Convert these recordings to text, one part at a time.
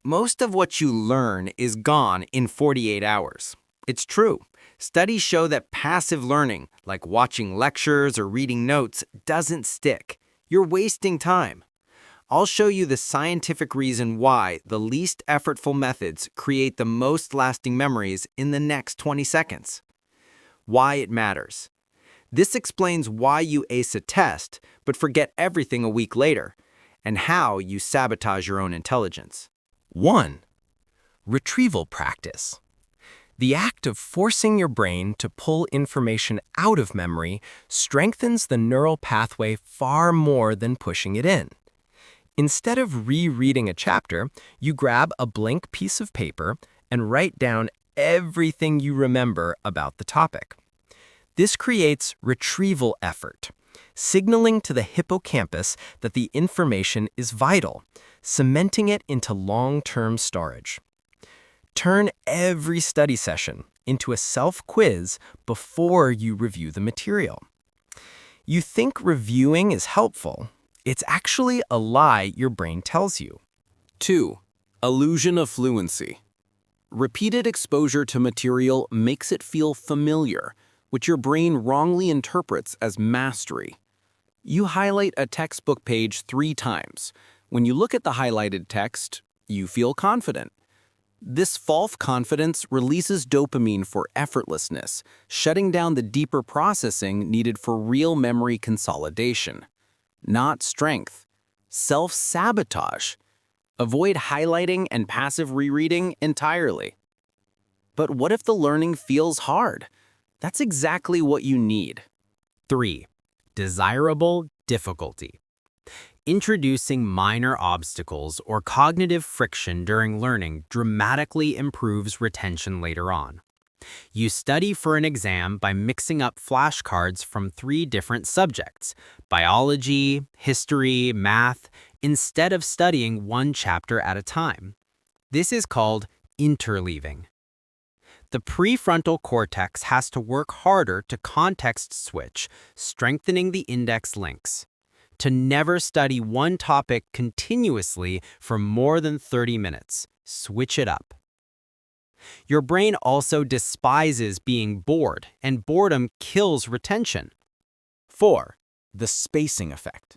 Most of what you learn is gone in 48 hours. It's true. Studies show that passive learning, like watching lectures or reading notes, doesn't stick. You're wasting time. I'll show you the scientific reason why the least effortful methods create the most lasting memories in the next 20 seconds. Why it matters. This explains why you ace a test but forget everything a week later, and how you sabotage your own intelligence. 1. Retrieval practice. The act of forcing your brain to pull information out of memory strengthens the neural pathway far more than pushing it in. Instead of rereading a chapter, you grab a blank piece of paper and write down everything you remember about the topic. This creates retrieval effort, signaling to the hippocampus that the information is vital, cementing it into long-term storage. Turn every study session into a self-quiz before you review the material. You think reviewing is helpful. It's actually a lie your brain tells you. 2. Illusion of fluency. Repeated exposure to material makes it feel familiar, which your brain wrongly interprets as mastery. You highlight a textbook page 3 times. When you look at the highlighted text, you feel confident. This false confidence releases dopamine for effortlessness, shutting down the deeper processing needed for real memory consolidation. Not strength. Self-sabotage. Avoid highlighting and passive rereading entirely. But what if the learning feels hard? That's exactly what you need. 3. Desirable difficulty. Introducing minor obstacles or cognitive friction during learning dramatically improves retention later on. You study for an exam by mixing up flashcards from 3 different subjects, biology, history, math, instead of studying one chapter at a time. This is called interleaving. The prefrontal cortex has to work harder to context switch, strengthening the index links. To never study one topic continuously for more than 30 minutes. Switch it up. Your brain also despises being bored, and boredom kills retention. 4. The spacing effect.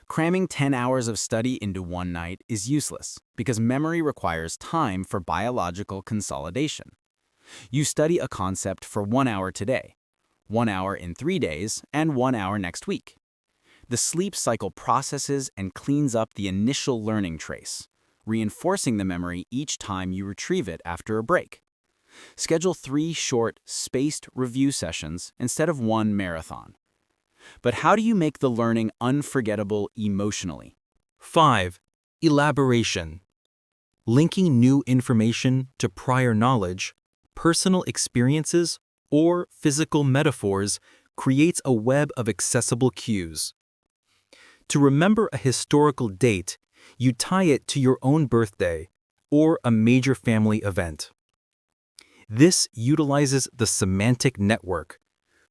Cramming 10 hours of study into one night is useless because memory requires time for biological consolidation. You study a concept for 1 hour today, 1 hour in 3 days, and 1 hour next week. The sleep cycle processes and cleans up the initial learning trace, reinforcing the memory each time you retrieve it after a break. Schedule 3 short, spaced review sessions instead of 1 marathon. But how do you make the learning unforgettable emotionally? 5. Elaboration. Linking new information to prior knowledge, personal experiences, or physical metaphors creates a web of accessible cues. To remember a historical date, you tie it to your own birthday or a major family event. This utilizes the semantic network,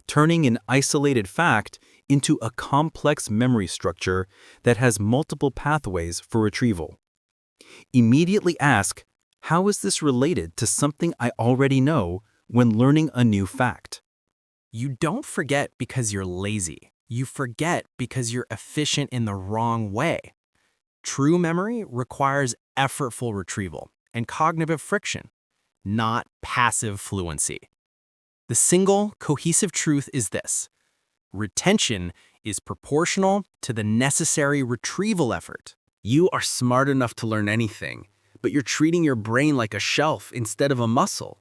turning an isolated fact into a complex memory structure that has multiple pathways for retrieval. Immediately ask, how is this related to something I already know when learning a new fact? You don't forget because you're lazy. You forget because you're efficient in the wrong way. True memory requires effortful retrieval and cognitive friction, not passive fluency. The single, cohesive truth is this: retention is proportional to the necessary retrieval effort. You are smart enough to learn anything, but you're treating your brain like a shelf instead of a muscle.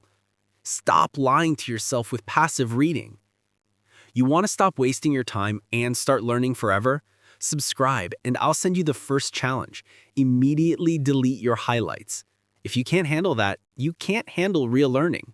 Stop lying to yourself with passive reading. You want to stop wasting your time and start learning forever? Subscribe, and I'll send you the first challenge. Immediately delete your highlights. If you can't handle that, you can't handle real learning.